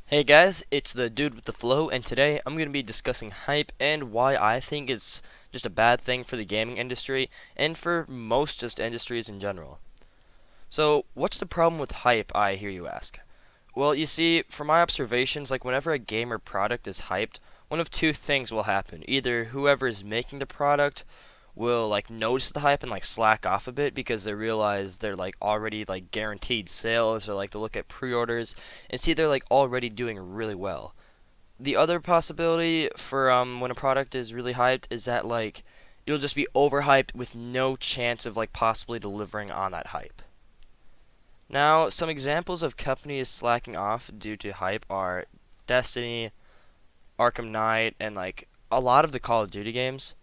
Hey guys, it's the dude with the flow, and today I'm going to be discussing hype and why I think it's just a bad thing for the gaming industry and for most just industries in general. So, what's the problem with hype, I hear you ask? Well, you see, from my observations, like whenever a game or product is hyped, one of two things will happen. Either whoever is making the product will like notice the hype and like slack off a bit because they realize they're like already like guaranteed sales, or like to look at pre-orders and see they're like already doing really well. The other possibility for when a product is really hyped is that like it'll just be overhyped with no chance of like possibly delivering on that hype. Now, some examples of companies slacking off due to hype are Destiny, Arkham Knight, and like a lot of the Call of Duty games.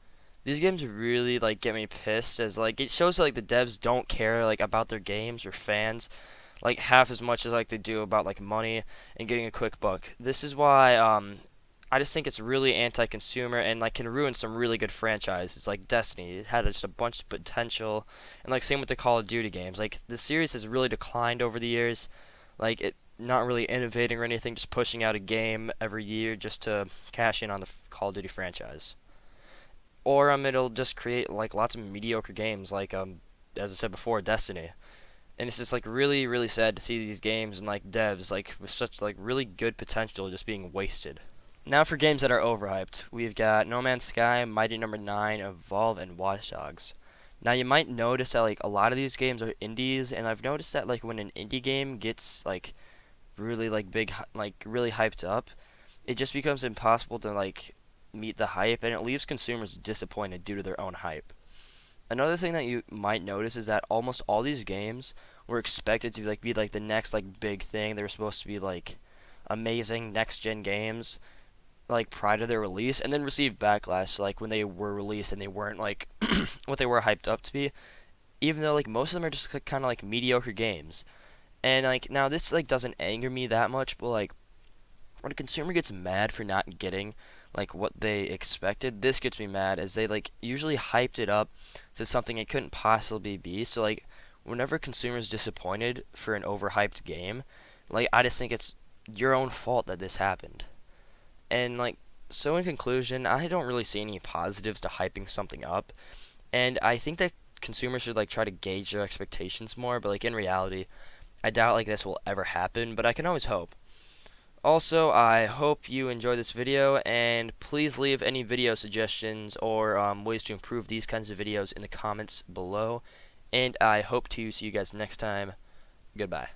These games really like get me pissed, as like it shows that, like the devs don't care like about their games or fans like half as much as like they do about like money and getting a quick buck. This is why I just think it's really anti-consumer and like can ruin some really good franchises like Destiny. It had just a bunch of potential, and like same with the Call of Duty games. Like the series has really declined over the years. Like it not really innovating or anything, just pushing out a game every year just to cash in on the Call of Duty franchise. Or it'll just create like lots of mediocre games like as I said before, Destiny. And it's just like really really sad to see these games and like devs like with such like really good potential just being wasted. Now for games that are overhyped, we've got No Man's Sky, Mighty Number 9, Evolve, and Watch Dogs. Now you might notice that like a lot of these games are indies, and I've noticed that like when an indie game gets like really like big like really hyped up, it just becomes impossible to like meet the hype, and it leaves consumers disappointed due to their own hype. Another thing that you might notice is that almost all these games were expected to be like the next like big thing. They were supposed to be like amazing next gen games like prior to their release, and then received backlash like when they were released and they weren't like what they were hyped up to be, even though like most of them are just kind of like mediocre games. And like now this like doesn't anger me that much, but like when a consumer gets mad for not getting like what they expected, this gets me mad, as they like usually hyped it up to something it couldn't possibly be. So like whenever consumers disappointed for an overhyped game, like I just think it's your own fault that this happened. And like so in conclusion, I don't really see any positives to hyping something up, and I think that consumers should like try to gauge their expectations more, but like in reality, I doubt like this will ever happen, but I can always hope. Also, I hope you enjoyed this video, and please leave any video suggestions or ways to improve these kinds of videos in the comments below. And I hope to see you guys next time. Goodbye.